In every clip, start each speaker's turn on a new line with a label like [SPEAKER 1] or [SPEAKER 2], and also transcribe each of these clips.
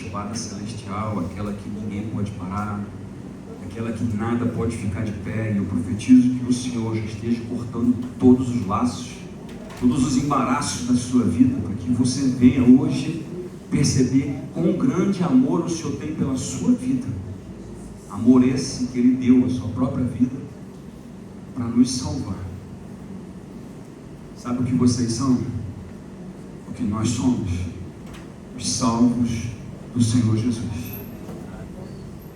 [SPEAKER 1] espada celestial, aquela que ninguém pode parar, aquela que nada pode ficar de pé. E eu profetizo que o Senhor já esteja cortando todos os laços, todos os embaraços da sua vida, para que você venha hoje perceber quão grande amor o Senhor tem pela sua vida. Amor esse que Ele deu a sua própria vida para nos salvar. Sabe o que vocês são? O que nós somos? Os salvos do Senhor Jesus.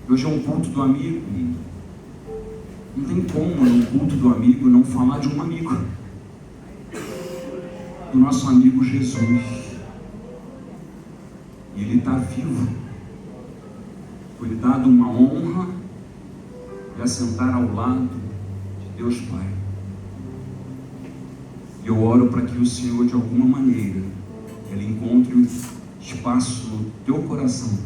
[SPEAKER 1] Hoje é um culto do amigo. Não tem como no culto do amigo não falar de um amigo. Do nosso amigo Jesus. E Ele está vivo. Foi-lhe dado uma honra de assentar ao lado de Deus Pai. E eu oro para que o Senhor, de alguma maneira, Ele encontre um espaço no teu coração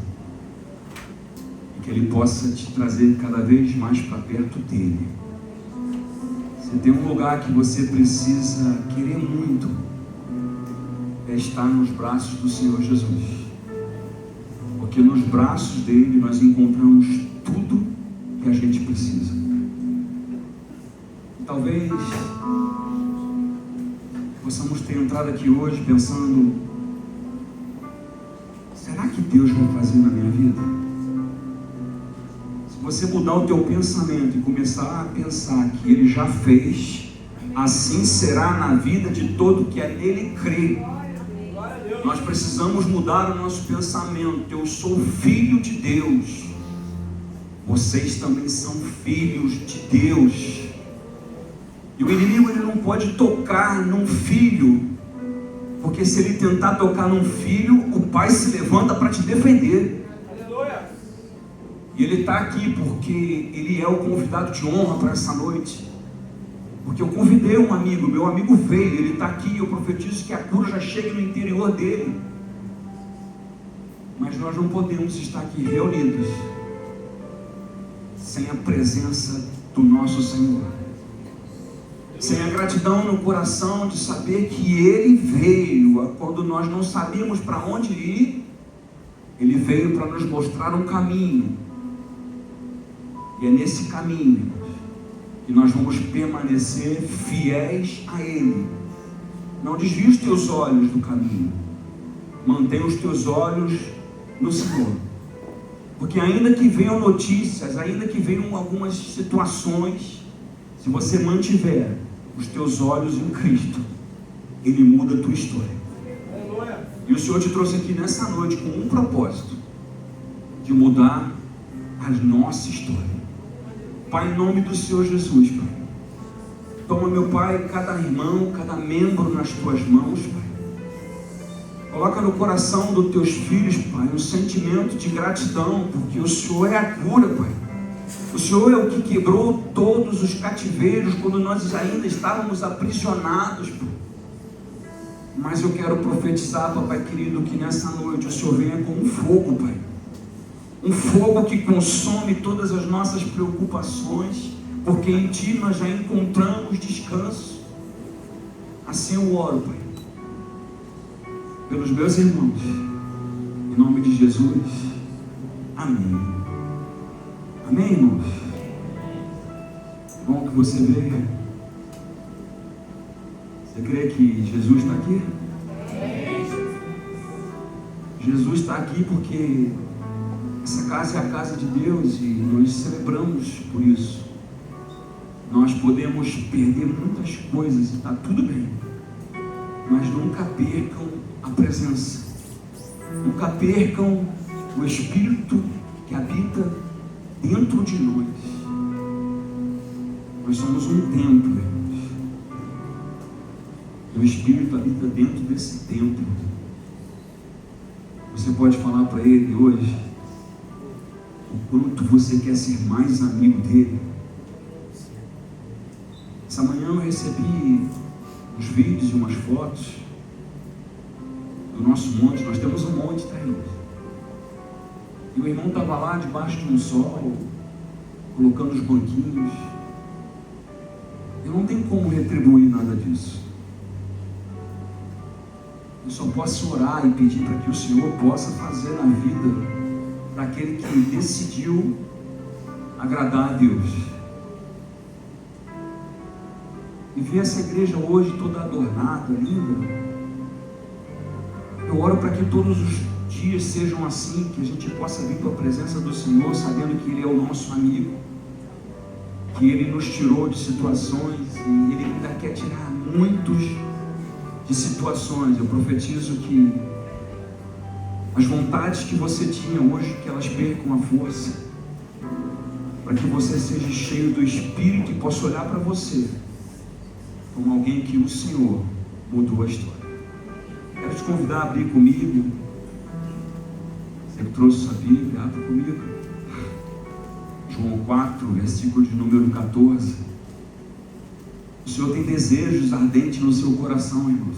[SPEAKER 1] e que Ele possa te trazer cada vez mais para perto dEle. Se tem um lugar que você precisa querer muito, é estar nos braços do Senhor Jesus, porque nos braços dEle nós encontramos tudo que a gente precisa. Talvez possamos ter entrado aqui hoje pensando: será que Deus vai fazer na minha vida? Se você mudar o teu pensamento e começar a pensar que Ele já fez, assim será na vida de todo que é nele crê. Nós precisamos mudar o nosso pensamento. Eu sou filho de Deus. Vocês também são filhos de Deus. E o inimigo, ele não pode tocar num filho, porque se ele tentar tocar num filho, o pai se levanta para te defender. Aleluia. E ele está aqui porque ele é o convidado de honra para essa noite. Porque eu convidei um amigo, meu amigo veio, ele está aqui, eu profetizo que a cura já chegue no interior dele. Mas nós não podemos estar aqui reunidos sem a presença do nosso Senhor, sem a gratidão no coração de saber que Ele veio quando nós não sabíamos para onde ir. Ele veio para nos mostrar um caminho, e é nesse caminho que nós vamos permanecer fiéis a Ele. Não desvie os teus olhos do caminho, mantenha os teus olhos no Senhor, porque ainda que venham notícias, ainda que venham algumas situações, se você mantiver os teus olhos em Cristo, Ele muda a tua história. E o Senhor te trouxe aqui nessa noite com um propósito: de mudar a nossa história. Pai, em nome do Senhor Jesus, Pai, toma, meu Pai, cada irmão, cada membro nas tuas mãos, Pai. Coloca no coração dos teus filhos, Pai, um sentimento de gratidão, porque o Senhor é a cura, Pai. O Senhor é o que quebrou todos os cativeiros quando nós ainda estávamos aprisionados, Pai. Mas eu quero profetizar, Papai querido, que nessa noite o Senhor venha com um fogo, Pai. Um fogo que consome todas as nossas preocupações, porque em Ti nós já encontramos descanso. Assim eu oro, Pai, pelos meus irmãos, em nome de Jesus. Amém. Amém, irmãos? Bom que você veio. Você crê que Jesus está aqui? Jesus está aqui porque essa casa é a casa de Deus e nós celebramos por isso. Nós podemos perder muitas coisas e está tudo bem, mas nunca percam a presença, nunca percam o Espírito que habita dentro de nós. Nós somos um templo, irmãos. O Espírito habita dentro desse templo. Você pode falar para Ele hoje o quanto você quer ser mais amigo dele. Essa manhã eu recebi uns vídeos e umas fotos do nosso monte. Nós temos um monte, tá, irmãos? E o irmão estava lá debaixo de um sol, colocando os banquinhos. Eu não tenho como retribuir nada disso. eu só posso orar e pedir para que o Senhor possa fazer na vida daquele que decidiu agradar a Deus. E ver essa igreja hoje toda adornada, linda. Eu oro para que todos os dias sejam assim, que a gente possa vir para a presença do Senhor, sabendo que Ele é o nosso amigo, que Ele nos tirou de situações e Ele ainda quer tirar muitos de situações. Eu profetizo que as vontades que você tinha hoje, que elas percam a força, para que você seja cheio do Espírito e possa olhar para você como alguém que o Senhor mudou a história. Quero te convidar a abrir comigo. Você que trouxe sua Bíblia, abre comigo. João 4, versículo de número 14. O Senhor tem desejos ardentes no seu coração, irmãos.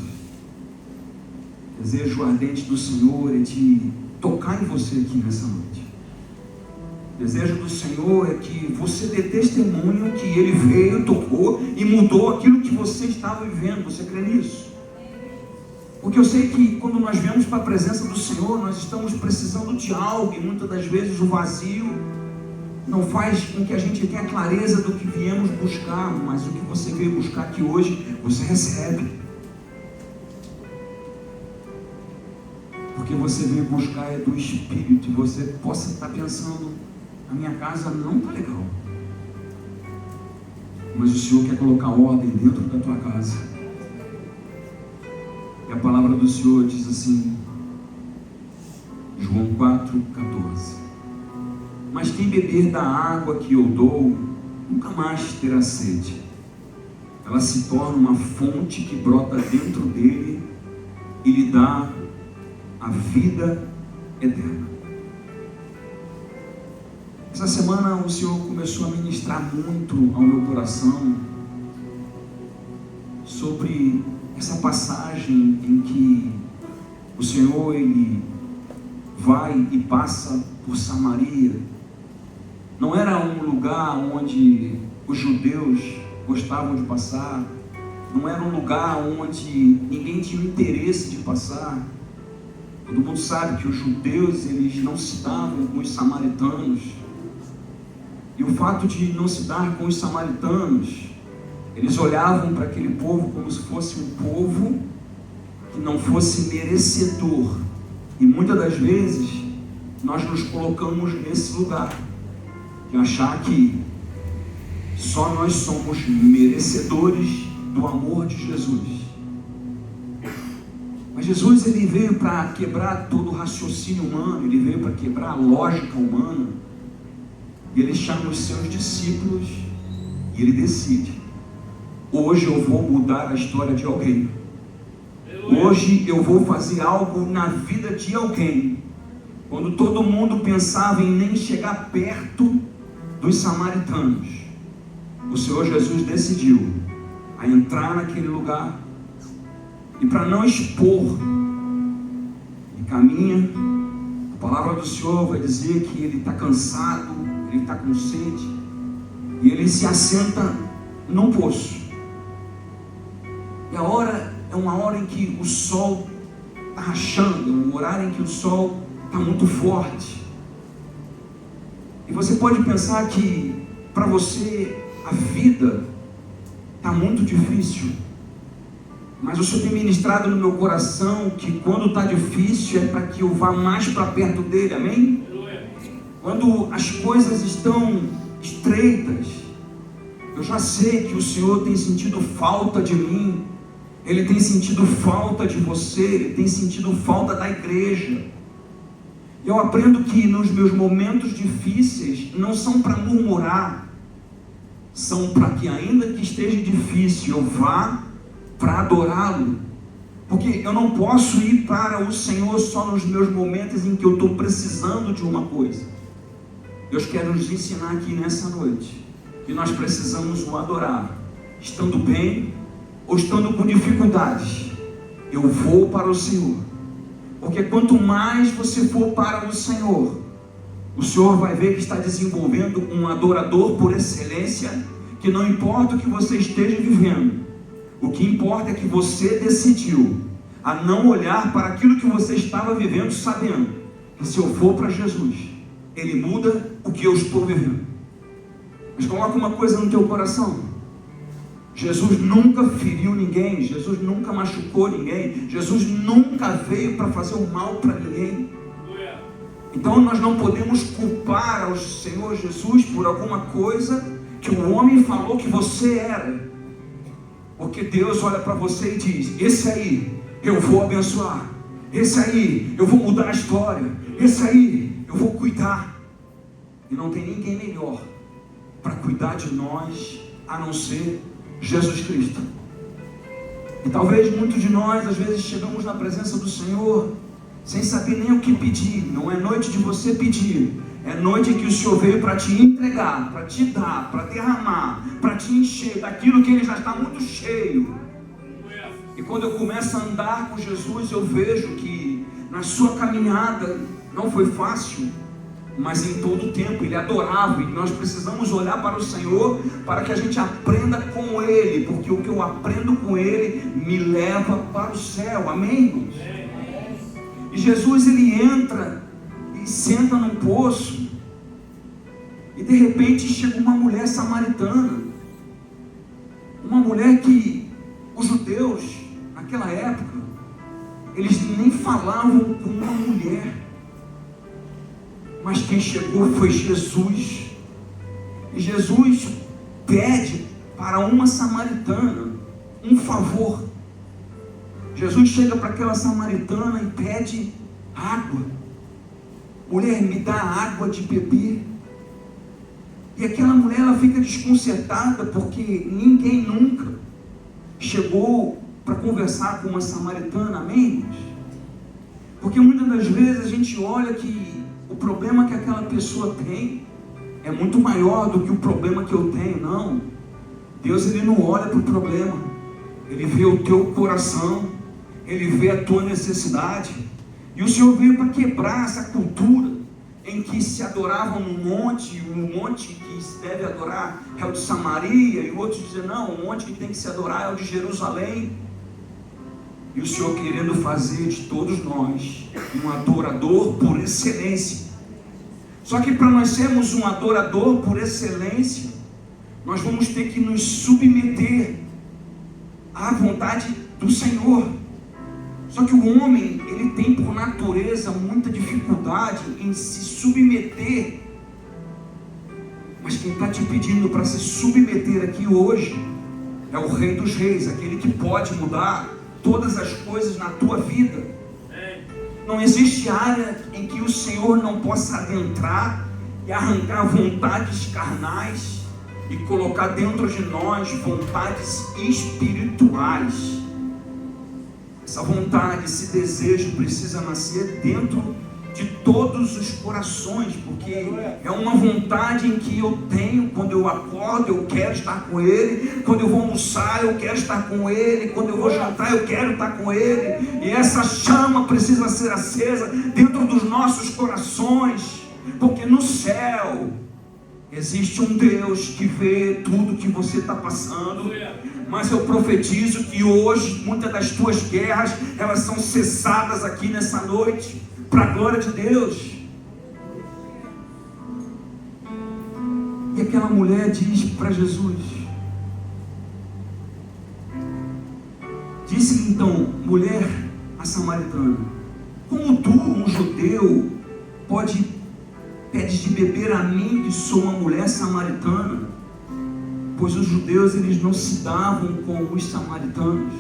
[SPEAKER 1] Desejo ardente do Senhor é de tocar em você aqui nessa noite. Desejo do Senhor é que você dê testemunho que Ele veio, tocou e mudou aquilo que você estava vivendo. Você crê nisso? Porque eu sei que quando nós viemos para a presença do Senhor, nós estamos precisando de algo, e muitas das vezes o vazio não faz com que a gente tenha clareza do que viemos buscar, mas o que você veio buscar aqui hoje, você recebe. Porque você veio buscar é do Espírito, e você possa estar pensando, a minha casa não está legal, mas o Senhor quer colocar ordem dentro da tua casa. E a palavra do Senhor diz assim, João 4, 14: mas quem beber da água que eu dou, nunca mais terá sede. Ela se torna uma fonte que brota dentro dele e lhe dá a vida eterna. Essa semana o Senhor começou a ministrar muito ao meu coração sobre essa passagem em que o Senhor, Ele vai e passa por Samaria. Não era um lugar onde os judeus gostavam de passar, não era um lugar onde ninguém tinha interesse de passar. Todo mundo sabe que os judeus, eles não se davam com os samaritanos, e o fato de não se dar com os samaritanos, eles olhavam para aquele povo como se fosse um povo que não fosse merecedor. E muitas das vezes nós nos colocamos nesse lugar de achar que só nós somos merecedores do amor de Jesus. Mas Jesus, Ele veio para quebrar todo o raciocínio humano, Ele veio para quebrar a lógica humana, e Ele chama os seus discípulos e Ele decide: hoje eu vou mudar a história de alguém. Hoje eu vou fazer algo na vida de alguém. Quando todo mundo pensava em nem chegar perto dos samaritanos, o Senhor Jesus decidiu a entrar naquele lugar, e para não expor, ele caminha. A palavra do Senhor vai dizer que ele está cansado, ele está com sede, e ele se assenta num poço. E a hora é uma hora em que o sol está rachando, é um horário em que o sol está muito forte. E você pode pensar que para você a vida está muito difícil, mas o Senhor tem ministrado no meu coração que quando está difícil é para que eu vá mais para perto dele, amém? Quando as coisas estão estreitas, eu já sei que o Senhor tem sentido falta de mim, Ele tem sentido falta de você, Ele tem sentido falta da igreja. Eu aprendo que nos meus momentos difíceis não são para murmurar, são para que ainda que esteja difícil eu vá para adorá-lo, porque eu não posso ir para o Senhor só nos meus momentos em que eu estou precisando de uma coisa. Deus quer nos ensinar aqui nessa noite que nós precisamos o adorar, estando bem ou estando com dificuldades. Eu vou para o Senhor, porque quanto mais você for para o Senhor vai ver que está desenvolvendo um adorador por excelência, que não importa o que você esteja vivendo, o que importa é que você decidiu a não olhar para aquilo que você estava vivendo, sabendo que se eu for para Jesus, Ele muda o que eu estou vivendo. Mas coloca uma coisa no teu coração: Jesus nunca feriu ninguém, Jesus nunca machucou ninguém, Jesus nunca veio para fazer o mal para ninguém. Então nós não podemos culpar ao Senhor Jesus por alguma coisa que o homem falou que você era, porque Deus olha para você e diz: esse aí eu vou abençoar, esse aí eu vou mudar a história, esse aí eu vou cuidar. E não tem ninguém melhor para cuidar de nós a não ser Jesus Cristo. E talvez muitos de nós às vezes chegamos na presença do Senhor sem saber nem o que pedir. Não é noite de você pedir, é noite em que o Senhor veio para te entregar, para te dar, para derramar, para te encher daquilo que Ele já está muito cheio. E quando eu começo a andar com Jesus, eu vejo que na sua caminhada não foi fácil, mas em todo o tempo Ele adorava. E nós precisamos olhar para o Senhor para que a gente aprenda com Ele, porque o que eu aprendo com Ele me leva para o céu. Amém, irmãos? E Jesus, Ele entra e senta num poço, e de repente chega uma mulher samaritana, uma mulher que os judeus naquela época, eles nem falavam com uma mulher. Mas quem chegou foi Jesus. E Jesus pede para uma samaritana um favor. Jesus chega para aquela samaritana e pede água. Mulher, me dá água de beber. E aquela mulher, ela fica desconcertada, porque ninguém nunca chegou para conversar com uma samaritana. Amém? Porque muitas das vezes a gente olha que o problema que aquela pessoa tem é muito maior do que o problema que eu tenho. Não, Deus, Ele não olha para o problema, Ele vê o teu coração, Ele vê a tua necessidade. E o Senhor veio para quebrar essa cultura em que se adoravam no monte, o monte que se deve adorar é o de Samaria, e o outro dizer, não, o monte que tem que se adorar é o de Jerusalém. E o Senhor querendo fazer de todos nós um adorador por excelência. Só que para nós sermos um adorador por excelência, nós vamos ter que nos submeter à vontade do Senhor. Só que o homem, ele tem por natureza muita dificuldade em se submeter. Mas quem está te pedindo para se submeter aqui hoje é o Rei dos Reis, aquele que pode mudar todas as coisas na tua vida. Não existe área em que o Senhor não possa adentrar e arrancar vontades carnais e colocar dentro de nós vontades espirituais. Essa vontade, esse desejo precisa nascer dentro de todos os corações, porque é uma vontade em que eu tenho. Quando eu acordo, eu quero estar com Ele. Quando eu vou almoçar, eu quero estar com Ele. Quando eu vou jantar, eu quero estar com Ele. E essa chama precisa ser acesa dentro dos nossos corações, porque no céu existe um Deus que vê tudo que você está passando. Mas eu profetizo que hoje muitas das tuas guerras, elas são cessadas aqui nessa noite, para a glória de Deus. E aquela mulher diz para Jesus, disse então, mulher, a samaritana, como tu, um judeu, pedes de beber a mim, que sou uma mulher samaritana? Pois os judeus, eles não se davam com os samaritanos.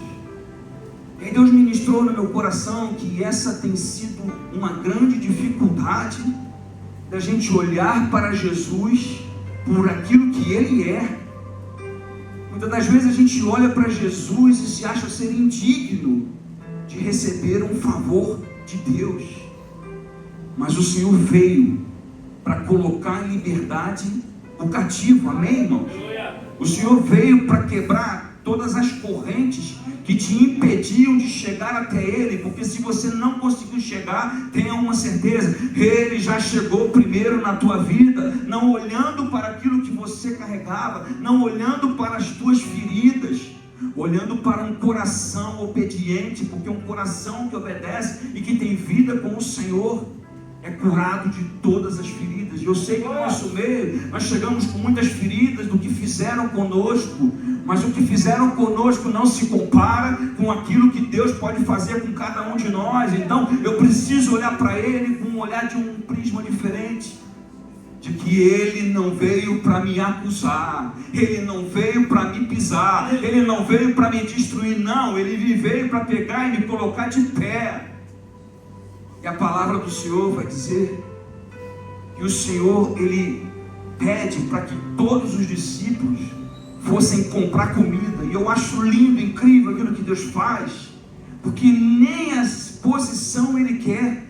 [SPEAKER 1] E aí Deus ministrou no meu coração que essa tem sido uma grande dificuldade da gente olhar para Jesus por aquilo que Ele é. Muitas das vezes a gente olha para Jesus e se acha ser indigno de receber um favor de Deus. Mas o Senhor veio para colocar em liberdade o cativo. Amém, irmãos? O Senhor veio para quebrar todas as correntes que te impediam de chegar até Ele, porque se você não conseguiu chegar, tenha uma certeza, Ele já chegou primeiro na tua vida, não olhando para aquilo que você carregava, não olhando para as tuas feridas. olhando para um coração obediente, porque um coração que obedece e que tem vida com o Senhor é curado de todas as feridas. E eu sei que no nosso meio nós chegamos com muitas feridas do que fizeram conosco, mas o que fizeram conosco não se compara com aquilo que Deus pode fazer com cada um de nós. Então eu preciso olhar para Ele com um olhar de um prisma diferente, de que Ele não veio para me acusar, Ele não veio para me pisar, Ele não veio para me destruir, não, Ele veio para pegar e me colocar de pé. E a palavra do Senhor vai dizer que o Senhor, Ele pede para que todos os discípulos fossem comprar comida. E eu acho lindo, incrível aquilo que Deus faz, porque nem a exposição Ele quer.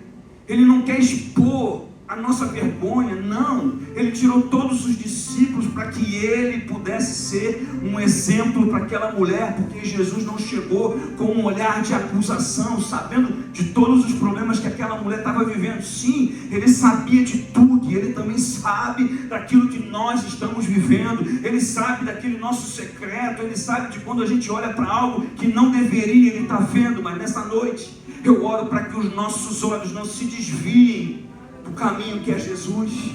[SPEAKER 1] Ele não quer expor a nossa vergonha, não. Ele tirou todos os discípulos para que Ele pudesse ser um exemplo para aquela mulher, porque Jesus não chegou com um olhar de acusação, sabendo de todos os problemas que aquela mulher estava vivendo. Sim, Ele sabia de tudo, e Ele também sabe daquilo que nós estamos vivendo. Ele sabe daquele nosso secreto, Ele sabe de quando a gente olha para algo que não deveria, Ele está vendo. Mas nessa noite eu oro para que os nossos olhos não se desviem do caminho que é Jesus.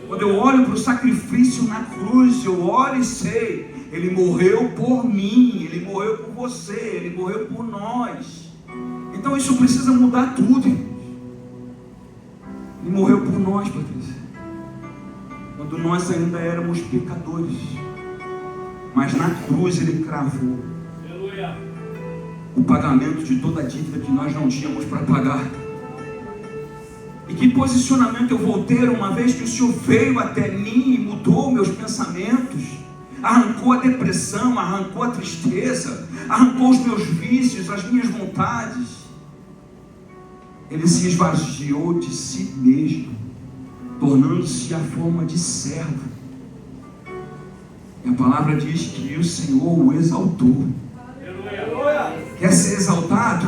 [SPEAKER 1] Quando eu olho para o sacrifício na cruz, eu olho e sei, Ele morreu por mim, Ele morreu por você, Ele morreu por nós. Então isso precisa mudar tudo. Ele morreu por nós, Patrícia, quando nós ainda éramos pecadores, mas na cruz Ele cravou o pagamento de toda a dívida que nós não tínhamos para pagar. E que posicionamento eu vou ter uma vez que o Senhor veio até mim e mudou meus pensamentos, arrancou a depressão, arrancou a tristeza, arrancou os meus vícios, as minhas vontades. Ele se esvaziou de si mesmo, tornando-se a forma de servo. E a palavra diz que o Senhor o exaltou. Quer ser exaltado?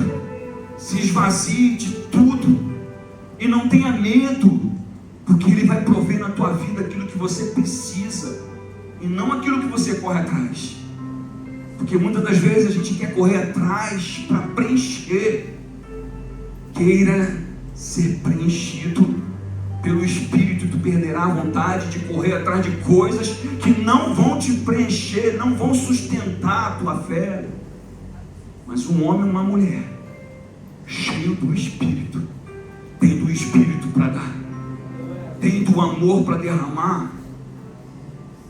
[SPEAKER 1] Se esvazie de tudo. E não tenha medo, porque Ele vai prover na tua vida aquilo que você precisa, e não aquilo que você corre atrás. Porque muitas das vezes a gente quer correr atrás para preencher. Queira ser preenchido pelo Espírito, e tu perderá a vontade de correr atrás de coisas que não vão te preencher, não vão sustentar a tua fé. Mas um homem e uma mulher cheio do Espírito, tem do Espírito para dar, tem do amor para derramar.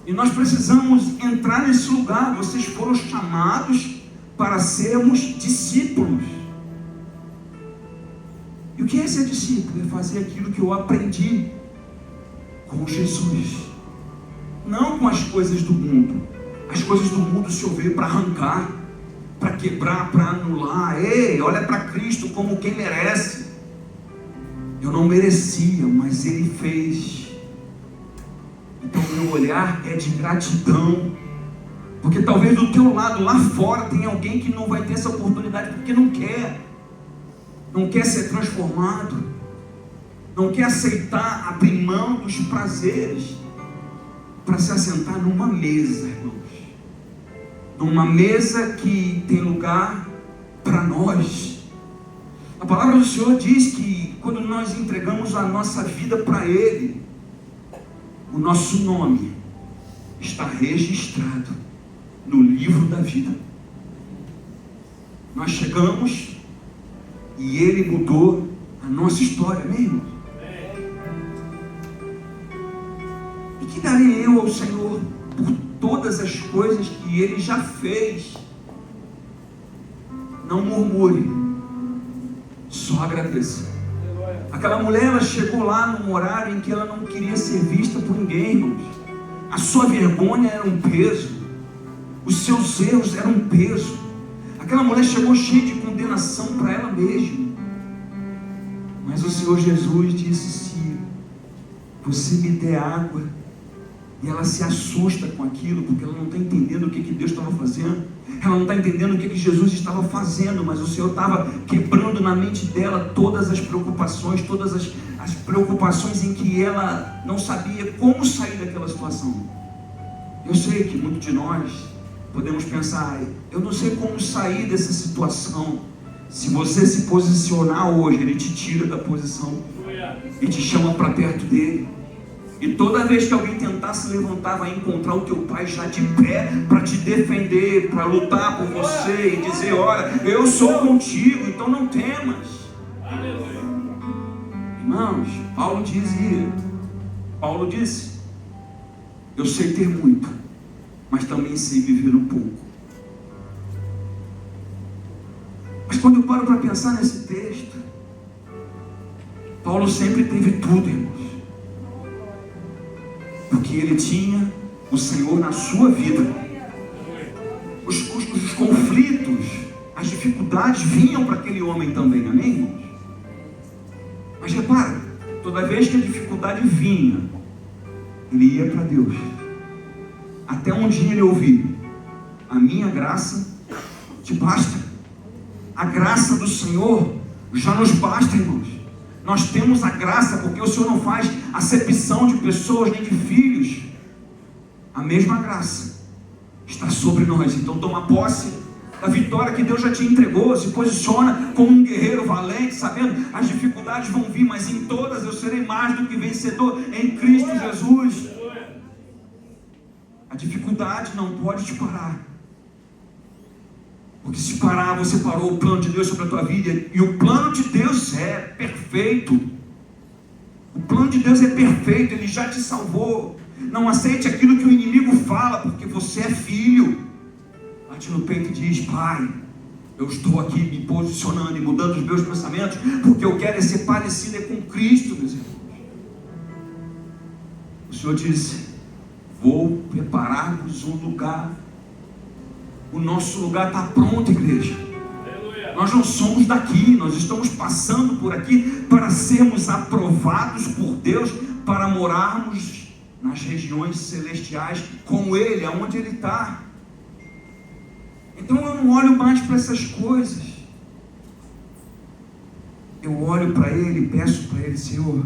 [SPEAKER 1] E nós precisamos entrar nesse lugar. Vocês foram chamados para sermos discípulos. E o que é ser discípulo? É fazer aquilo que eu aprendi com Jesus, não com as coisas do mundo. As coisas do mundo o Senhor veio para arrancar, para quebrar, para anular. Ei, olha para Cristo como quem merece. Eu não merecia, mas Ele fez. Então o meu olhar é de gratidão, porque talvez do teu lado, lá fora, tem alguém que não vai ter essa oportunidade, porque não quer ser transformado, não quer aceitar, abrir mão dos prazeres, para se assentar numa mesa, irmãos, numa mesa que tem lugar para nós. A palavra do Senhor diz que quando nós entregamos a nossa vida para Ele, o nosso nome está registrado no livro da vida. Nós chegamos e Ele mudou a nossa história, mesmo. E que darei eu ao Senhor por todas as coisas que Ele já fez? Não murmure, só agradeça. Aquela mulher, ela chegou lá num horário em que ela não queria ser vista por ninguém, irmãos. A sua vergonha era um peso, os seus erros eram um peso. Aquela mulher chegou cheia de condenação para ela mesma. Mas o Senhor Jesus disse: se você me der água, e ela se assusta com aquilo, porque ela não está entendendo o que Deus estava fazendo, ela não está entendendo o que Jesus estava fazendo, mas o Senhor estava quebrando na mente dela todas as preocupações, todas as preocupações em que ela não sabia como sair daquela situação. Eu sei que muitos de nós podemos pensar, eu não sei como sair dessa situação. Se você se posicionar hoje, Ele te tira da posição e te chama para perto dEle. E toda vez que alguém tentar se levantar, vai encontrar o teu Pai já de pé para te defender, para lutar por você e dizer, olha, eu sou contigo, então não temas. Irmãos, Paulo disse, eu sei ter muito, mas também sei viver um pouco. Mas quando eu paro para pensar nesse texto, Paulo sempre teve tudo, irmãos, porque ele tinha o Senhor na sua vida. Os conflitos, as dificuldades vinham para aquele homem também, amém, irmãos? Mas repara, toda vez que a dificuldade vinha, ele ia para Deus, até um dia ele ouviu, a minha graça te basta. A graça do Senhor já nos basta, irmãos. Nós temos a graça, porque o Senhor não faz acepção de pessoas nem de filhos. A mesma graça está sobre nós. Então toma posse da vitória que Deus já te entregou. Se posiciona como um guerreiro valente, sabendo as dificuldades vão vir, mas em todas eu serei mais do que vencedor em Cristo Jesus. A dificuldade não pode te parar, porque se parar, você parou o plano de Deus sobre a tua vida. E o plano de Deus é perfeito. O plano de Deus é perfeito. Ele já te salvou. Não aceite aquilo que o inimigo fala, porque você é filho. Bate no peito e diz, Pai, eu estou aqui me posicionando e mudando os meus pensamentos, porque eu quero ser parecido com Cristo, meus irmãos. O Senhor disse, vou preparar-vos um lugar. O nosso lugar está pronto, igreja. Aleluia. Nós não somos daqui, nós estamos passando por aqui para sermos aprovados por Deus, para morarmos nas regiões celestiais com Ele, aonde Ele está. Então eu não olho mais para essas coisas. Eu olho para Ele e peço para Ele, Senhor,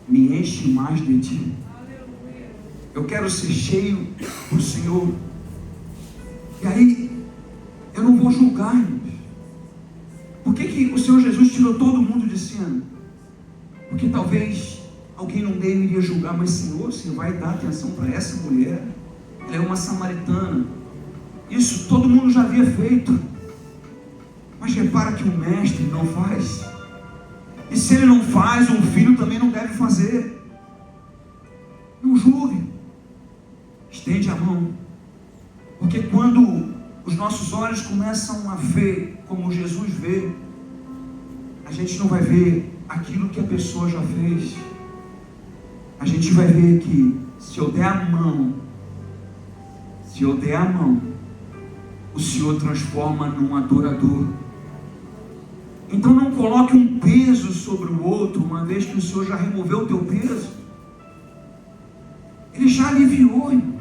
[SPEAKER 1] me enche mais de Ti. Eu quero ser cheio do Senhor. E aí, eu não vou julgar, irmãos. Por que o Senhor Jesus tirou todo mundo de cena? Porque talvez alguém no meio iria julgar, mas Senhor, você vai dar atenção para essa mulher? Ela é uma samaritana. Isso todo mundo já havia feito. Mas repara que o mestre não faz. E se ele não faz, um filho também não deve fazer. Não julgue. Estende a mão. Porque quando os nossos olhos começam a ver como Jesus vê, a gente não vai ver aquilo que a pessoa já fez. A gente vai ver que se eu der a mão, o Senhor transforma num adorador. Então não coloque um peso sobre o outro, uma vez que o Senhor já removeu o teu peso. Ele já aliviou, irmãos.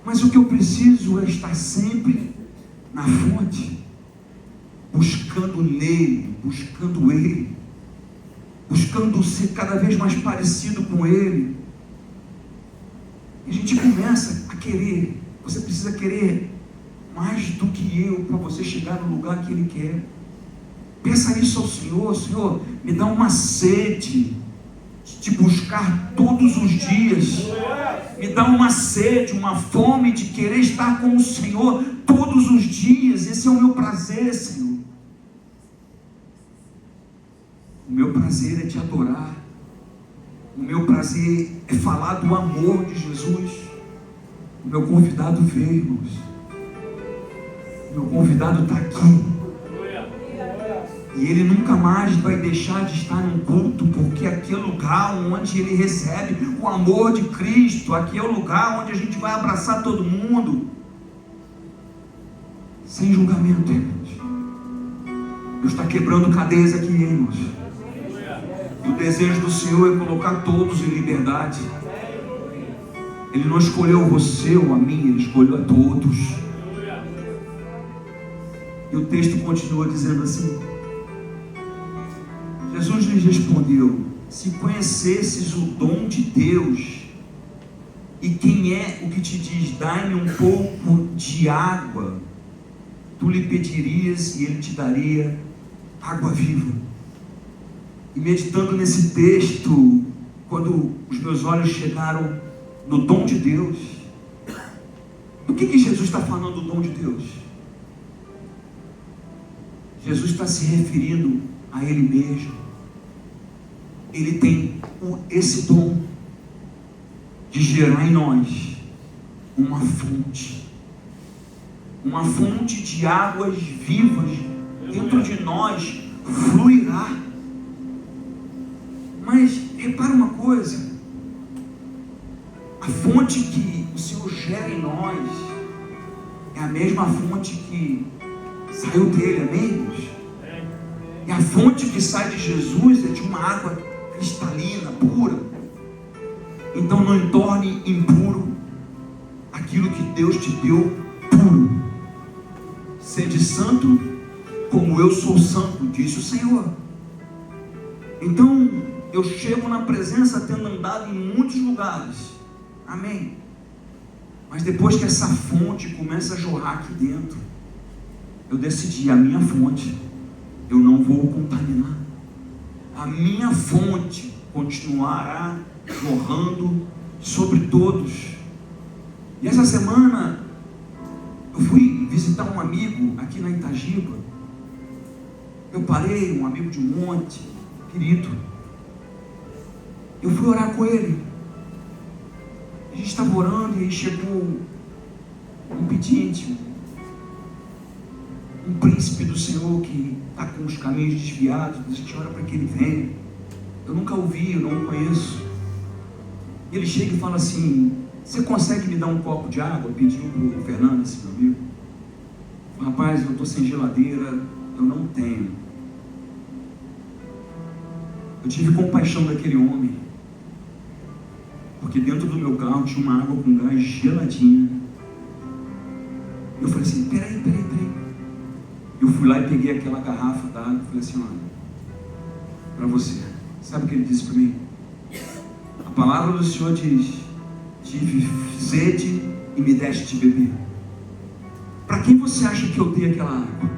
[SPEAKER 1] Mas o que eu preciso é estar sempre na fonte, buscando nele, buscando Ele, buscando ser cada vez mais parecido com Ele. E a gente começa a querer. Você precisa querer mais do que eu para você chegar no lugar que Ele quer. Peça isso ao Senhor. Senhor, me dá uma sede de te buscar todos os dias. Me dá uma sede, uma fome de querer estar com o Senhor todos os dias. Esse é o meu prazer, Senhor. O meu prazer é te adorar. O meu prazer é falar do amor de Jesus. O meu convidado veio, irmãos. O meu convidado está aqui. E ele nunca mais vai deixar de estar num culto, porque aqui é o lugar onde ele recebe o amor de Cristo. Aqui é o lugar onde a gente vai abraçar todo mundo, sem julgamento, irmãos. Deus está quebrando cadeias aqui, irmãos. E o desejo do Senhor é colocar todos em liberdade. Ele não escolheu você ou a mim, Ele escolheu a todos. E o texto continua dizendo assim: Jesus lhes respondeu: se conhecesses o dom de Deus E quem é o que te diz, dai-me um pouco de água? Tu lhe pedirias e ele te daria água viva. E meditando nesse texto, quando os meus olhos chegaram no dom de Deus, do que Jesus está falando do dom de Deus? Jesus está se referindo a Ele mesmo. Ele tem esse dom de gerar em nós uma fonte de águas vivas. Dentro de nós fluirá. Mas repara uma coisa, a fonte que o Senhor gera em nós é a mesma fonte que saiu dele, amém, irmãos? E a fonte que sai de Jesus é de uma água cristalina, pura. Então não torne impuro aquilo que Deus te deu puro. Sede santo como eu sou santo, disse o Senhor. Então eu chego na presença tendo andado em muitos lugares, amém? Mas depois que essa fonte começa a jorrar aqui dentro, eu decidi, a minha fonte eu não vou contaminar. A minha fonte continuará jorrando sobre todos. E essa semana eu fui visitar um amigo aqui na Itagiba. Eu parei, um amigo de um monte, querido. Eu fui orar com ele. A gente estava orando e aí chegou um pedinte, um príncipe do Senhor que está com os caminhos desviados. A gente ora para que ele venha. Eu nunca ouvi, eu não o conheço. Ele chega e fala assim: você consegue me dar um copo de água? Pediu para o Fernando, esse meu amigo. Rapaz, eu estou sem geladeira, eu não tenho. Eu tive compaixão daquele homem, porque dentro do meu carro tinha uma água com gás geladinha. Eu falei assim, peraí. Eu fui lá e peguei aquela garrafa d'água e falei assim, olha, para você. Sabe o que ele disse para mim? A palavra do Senhor diz, tive sede e me deste de beber. Para quem você acha que eu dei aquela água?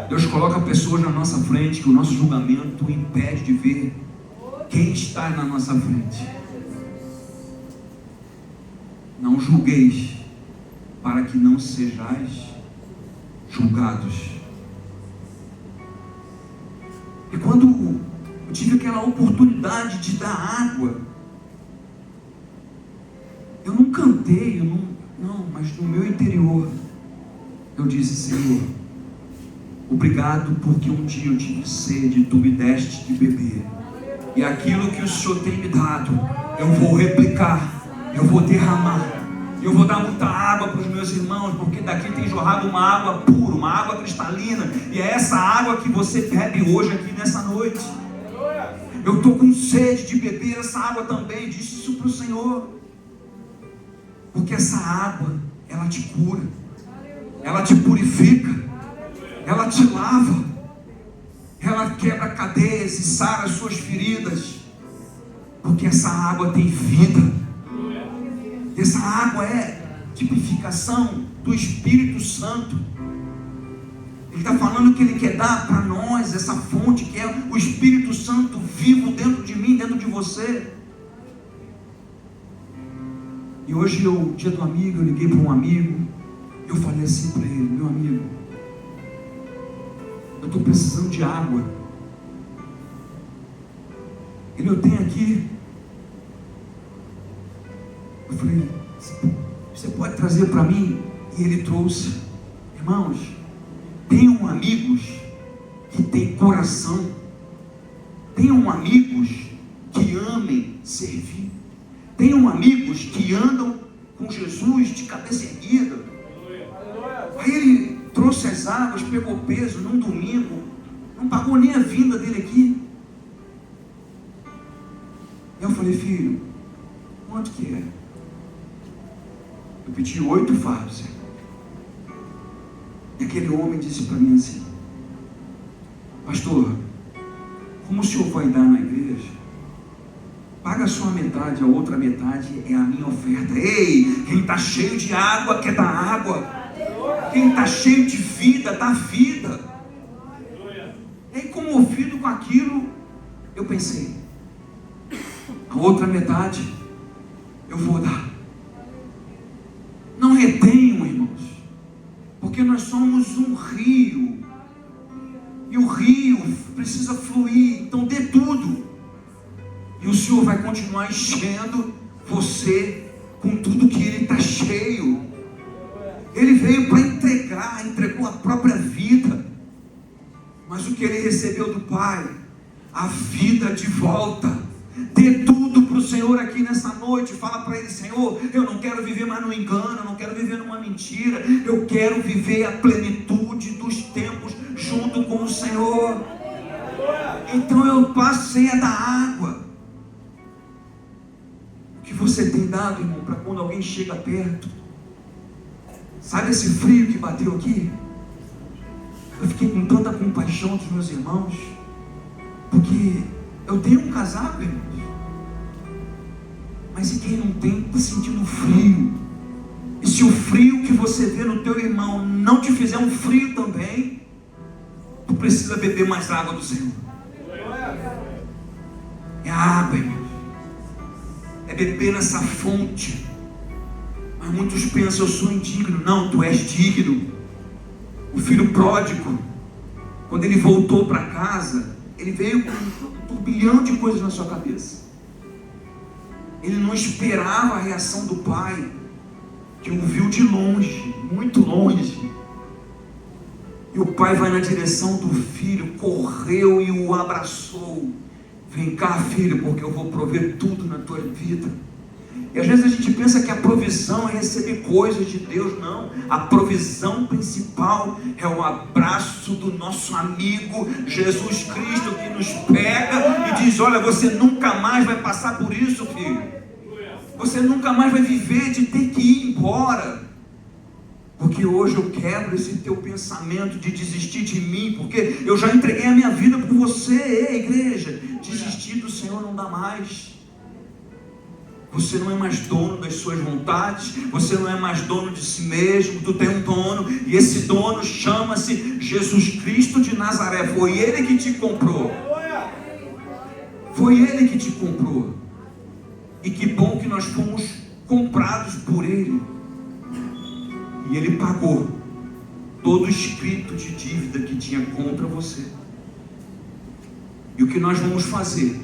[SPEAKER 1] Deus coloca pessoas na nossa frente que o nosso julgamento impede de ver quem está na nossa frente. Não julgueis, para que não sejais julgados. E quando eu tive aquela oportunidade de dar água, eu não cantei, mas no meu interior eu disse, Senhor, obrigado porque um dia eu tive sede e tu me deste de beber. E aquilo que o Senhor tem me dado, eu vou replicar, eu vou derramar. Eu vou dar muita água para os meus irmãos, porque daqui tem jorrado uma água pura, uma água cristalina. E é essa água que você bebe hoje aqui nessa noite. Eu estou com sede de beber essa água também, disse isso para o Senhor. Porque essa água, ela te cura, ela te purifica, ela te lava, ela quebra cadeias e sara as suas feridas. Porque essa água tem vida. Essa água é tipificação do Espírito Santo. Ele está falando que Ele quer dar para nós essa fonte que é o Espírito Santo vivo dentro de mim, dentro de você. E hoje, dia do amigo, eu liguei para um amigo. Eu falei assim para ele, meu amigo, eu estou precisando de água. Ele, eu tenho aqui. Eu falei, você pode trazer para mim? E ele trouxe. Irmãos, tenham amigos que têm coração. Tenham amigos que amem servir. Tenham amigos que andam com Jesus de cabeça erguida. Aí ele trouxe as águas, pegou peso num domingo, não pagou nem a vinda dele aqui. E eu falei, filho, quanto que é? Eu pedi 8 fardos. E aquele homem disse para mim assim, pastor, como o senhor vai dar na igreja? paga só a metade, a outra metade é a minha oferta. Ei, quem está cheio de água quer dar água. Quem está cheio de vida, dá vida. E aí, comovido com aquilo, eu pensei, a outra metade eu vou dar. Não retenham, irmãos, porque nós somos um rio, e o rio precisa fluir, então dê tudo, e o Senhor vai continuar enchendo você com tudo que Ele está cheio. Ele veio para entregar, entregou a própria vida, mas o que Ele recebeu do Pai, a vida de volta. Dê tudo para o Senhor aqui nessa noite. Fala para Ele: Senhor, eu não quero viver mais no engano, eu não quero viver numa mentira, eu quero viver a plenitude dos tempos junto com o Senhor. Então eu passei a dar água. O que você tem dado, irmão, para quando alguém chega perto? Sabe esse frio que bateu aqui? Eu fiquei com tanta compaixão dos meus irmãos, porque eu tenho um casaco, irmãos, mas e quem não tem, está sentindo frio? E se o frio que você vê no teu irmão não te fizer um frio também, tu precisa beber mais água do Senhor. É a água, irmãos, é beber nessa fonte. Mas muitos pensam: eu sou indigno. Não, tu és digno. O filho pródigo, quando ele voltou para casa, ele veio com um turbilhão de coisas na sua cabeça. Ele não esperava a reação do pai, que o viu de longe, muito longe. E o pai vai na direção do filho, correu e o abraçou. Vem cá, filho, porque eu vou prover tudo na tua vida. E às vezes a gente pensa que a provisão é receber coisas de Deus. Não, a provisão principal é o abraço do nosso amigo Jesus Cristo, que nos pega e diz: olha, você nunca mais vai passar por isso, filho. Você nunca mais vai viver de ter que ir embora, porque hoje eu quebro esse teu pensamento de desistir de mim, porque eu já entreguei a minha vida por você. Ei, igreja, desistir do Senhor não dá mais. Você não é mais dono das suas vontades, você não é mais dono de si mesmo, tu tem um dono, e esse dono chama-se Jesus Cristo de Nazaré. Foi Ele que te comprou. Foi Ele que te comprou. E que bom que nós fomos comprados por Ele. E Ele pagou todo o escrito de dívida que tinha contra você. E o que nós vamos fazer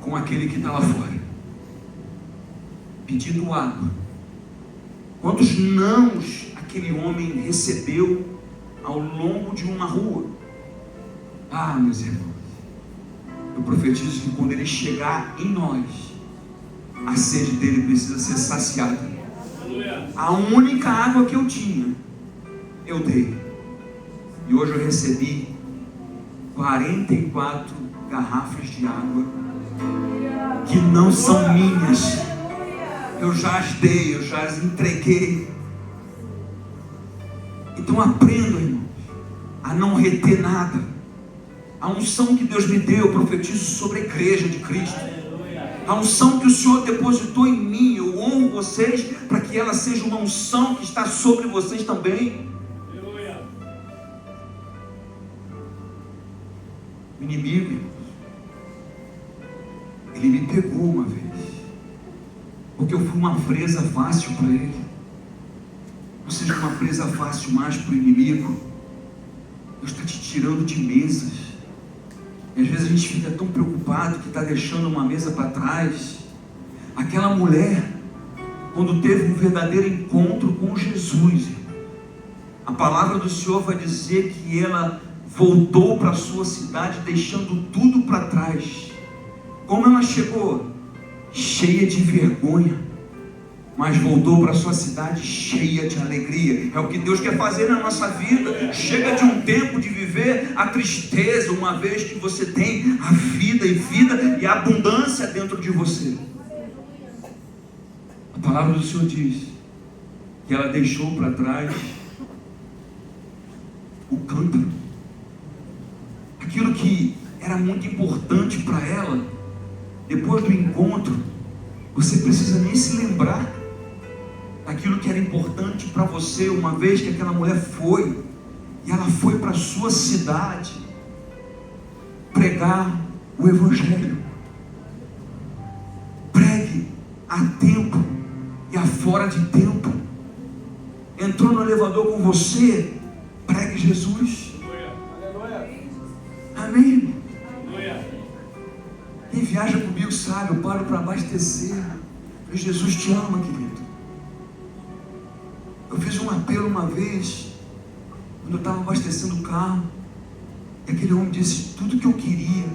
[SPEAKER 1] com aquele que está lá fora, pedindo água? Quantos nãos aquele homem recebeu ao longo de uma rua? Ah, meus irmãos, eu profetizo que quando ele chegar em nós, a sede dele precisa ser saciada. A única água que eu tinha, eu dei. E hoje eu recebi 44 garrafas de água que não são minhas. Eu já as dei, eu já as entreguei. Então aprenda, irmãos, a não reter nada. A unção que Deus me deu, eu profetizo sobre a igreja de Cristo. A unção que o Senhor depositou em mim, eu honro vocês para que ela seja uma unção que está sobre vocês também. O inimigo, irmãos, ele me pegou uma vez, porque eu fui uma presa fácil para ele. Não seja uma presa fácil mais para o inimigo. Deus está te tirando de mesas. E às vezes a gente fica tão preocupado que está deixando uma mesa para trás. Aquela mulher, quando teve um verdadeiro encontro com Jesus, a palavra do Senhor vai dizer que ela voltou para a sua cidade, deixando tudo para trás. Como ela chegou? Cheia de vergonha, mas voltou para a sua cidade cheia de alegria. É o que Deus quer fazer na nossa vida. Chega de um tempo de viver a tristeza, uma vez que você tem a vida e a abundância dentro de você. A palavra do Senhor diz que ela deixou para trás o cântaro, aquilo que era muito importante para ela. depois do encontro, você precisa nem se lembrar daquilo que era importante para você, uma vez que aquela mulher foi, e ela foi para a sua cidade pregar o Evangelho. Pregue a tempo e a fora de tempo. Entrou no elevador com você, pregue Jesus. Amém? Quem viaja comigo sabe, eu paro para abastecer. Jesus te ama, querido. Eu fiz um apelo uma vez, quando eu estava abastecendo o carro, e aquele homem disse: tudo que eu queria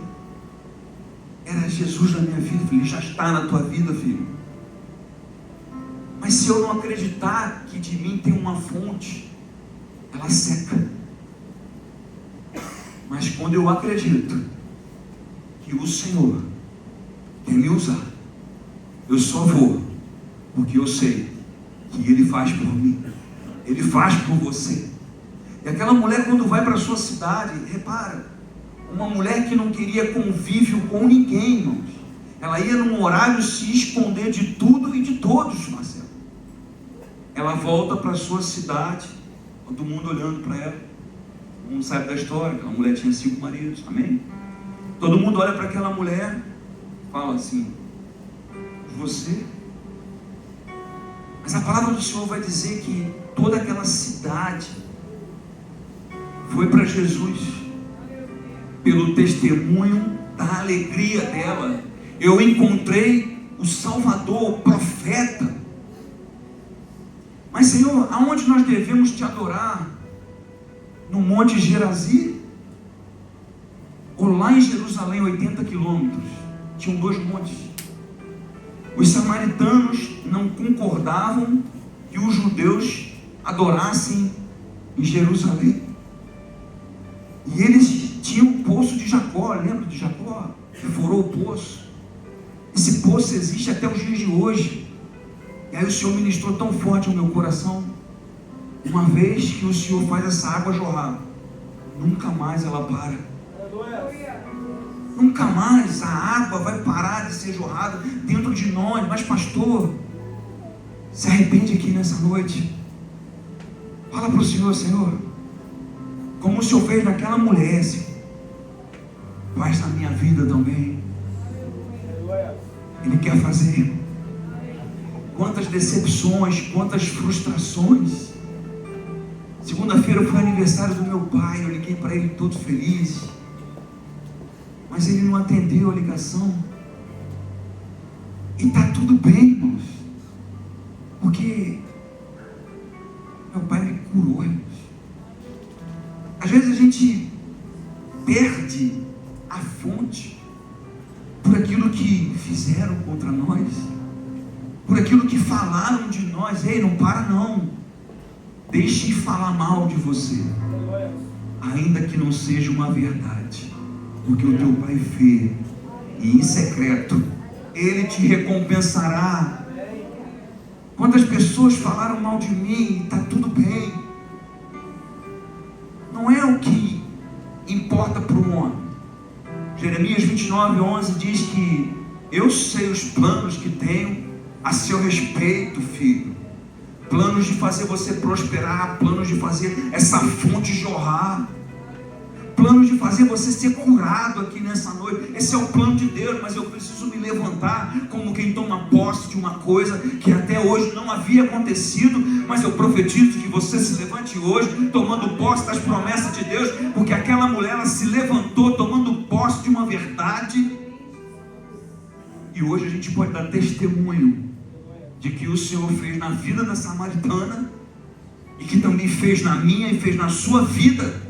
[SPEAKER 1] era Jesus na minha vida. Ele já está na tua vida, filho. Mas se eu não acreditar que de mim tem uma fonte, ela seca. Mas quando eu acredito que o Senhor quer me usar, eu só vou, porque eu sei que Ele faz por mim, Ele faz por você. E aquela mulher, quando vai para a sua cidade, repara, uma mulher que não queria convívio com ninguém, irmãos. Ela ia num horário se esconder de tudo e de todos, Marcelo. Ela volta para a sua cidade, todo mundo olhando para ela. Todo mundo sabe da história, aquela mulher tinha 5 maridos, amém? Todo mundo olha para aquela mulher, fala assim: você? Mas a palavra do Senhor vai dizer que toda aquela cidade foi para Jesus pelo testemunho da alegria dela. Eu encontrei o Salvador, o profeta. Mas, Senhor, aonde nós devemos te adorar? No Monte Gerazim? Ou lá em Jerusalém, 80 quilômetros? Tinham 2 montes. Os samaritanos não concordavam que os judeus adorassem em Jerusalém. E eles tinham o poço de Jacó. Lembra de Jacó? Que furou o poço. Esse poço existe até os dias de hoje. E aí o Senhor ministrou tão forte ao meu coração. Uma vez que o Senhor faz essa água jorrar, nunca mais ela para. Nunca mais a água vai parar de ser jorrada dentro de nós. Mas pastor, se arrepende aqui nessa noite. Fala para o Senhor: Senhor, como o Senhor fez naquela mulher, Senhor, faz na minha vida também. Ele quer fazer. Quantas decepções, quantas frustrações. Segunda-feira foi aniversário do meu pai, eu liguei para ele todo feliz, mas ele não atendeu a ligação. E está tudo bem, irmãos, porque meu pai me curou, irmãos. Às vezes a gente perde a fonte por aquilo que fizeram contra nós, por aquilo que falaram de nós. Ei, não para não. Deixe falar mal de você, ainda que não seja uma verdade, porque o teu pai vê, e em secreto Ele te recompensará. Quantas pessoas falaram mal de mim? Está tudo bem. Não é o que importa para o homem. Jeremias 29:11 diz que eu sei os planos que tenho a seu respeito, filho. Planos de fazer você prosperar, planos de fazer essa fonte jorrar, planos de fazer você ser curado aqui nessa noite. Esse é o plano de Deus. Mas eu preciso me levantar como quem toma posse de uma coisa que até hoje não havia acontecido. Mas eu profetizo que você se levante hoje tomando posse das promessas de Deus, porque aquela mulher, ela se levantou tomando posse de uma verdade. E hoje a gente pode dar testemunho de que o Senhor fez na vida da samaritana, e que também fez na minha e fez na sua vida.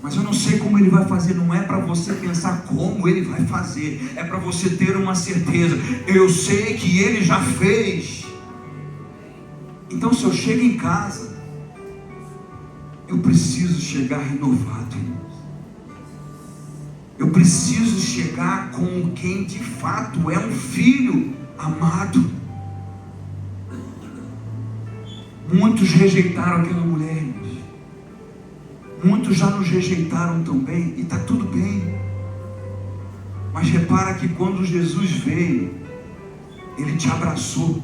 [SPEAKER 1] Mas eu não sei como Ele vai fazer. Não é para você pensar como Ele vai fazer, é para você ter uma certeza: eu sei que Ele já fez. Então, se eu chego em casa, eu preciso chegar renovado, irmãos. Eu preciso chegar com quem de fato é um filho amado. Muitos rejeitaram aquela mulher, irmãos. Muitos já nos rejeitaram também, e está tudo bem. Mas repara que quando Jesus veio, Ele te abraçou.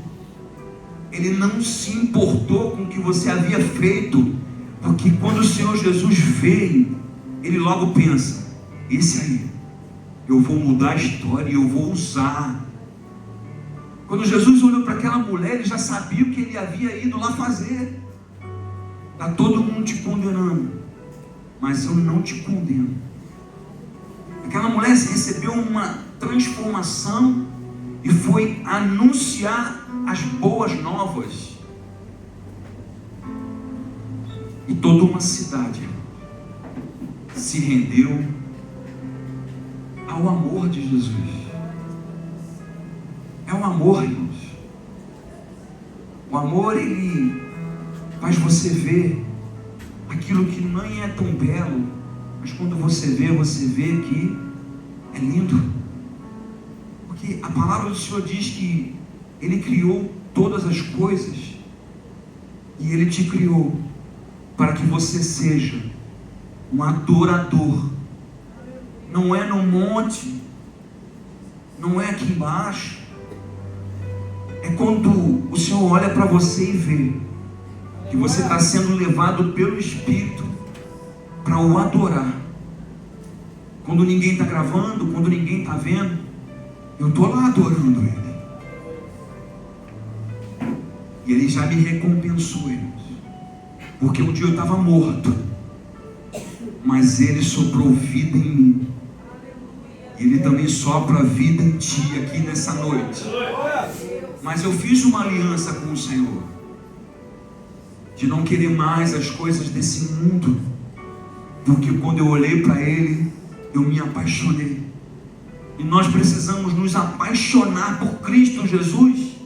[SPEAKER 1] Ele não se importou com o que você havia feito, porque quando o Senhor Jesus veio, Ele logo pensa: esse aí, eu vou mudar a história e eu vou usar. Quando Jesus olhou para aquela mulher, Ele já sabia o que Ele havia ido lá fazer. Está todo mundo te condenando, mas eu não te condeno. Aquela mulher recebeu uma transformação e foi anunciar as boas novas. E toda uma cidade se rendeu ao amor de Jesus. É o amor, irmãos. O amor, ele faz você ver aquilo que nem é tão belo, mas quando você vê que é lindo. Porque a palavra do Senhor diz que Ele criou todas as coisas e Ele te criou para que você seja um adorador. Não é no monte, não é aqui embaixo. É quando o Senhor olha para você e vê que você está sendo levado pelo Espírito para o adorar. Quando ninguém está gravando, quando ninguém está vendo, eu estou lá adorando Ele. E Ele já me recompensou, irmãos. Porque um dia eu estava morto, mas Ele soprou vida em mim. E Ele também sopra vida em ti aqui nessa noite. Mas eu fiz uma aliança com o Senhor, de não querer mais as coisas desse mundo, porque quando eu olhei para Ele, eu me apaixonei. E nós precisamos nos apaixonar por Cristo Jesus.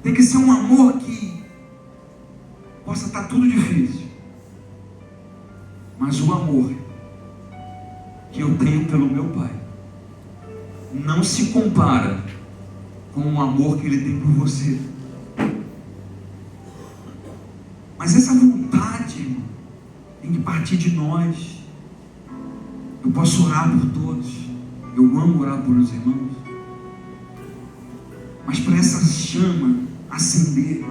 [SPEAKER 1] Tem que ser um amor que possa estar tudo difícil, mas o amor que eu tenho pelo meu Pai não se compara com o amor que Ele tem por você. Mas essa vontade, irmão, tem que partir de nós. Eu posso orar por todos, eu amo orar por os irmãos, mas para essa chama acender,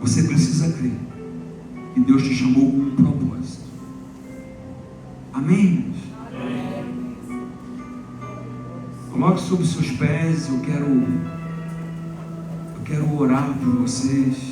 [SPEAKER 1] você precisa crer que Deus te chamou com um propósito. Amém, irmãos? Coloque sobre os seus pés. Eu quero orar por vocês.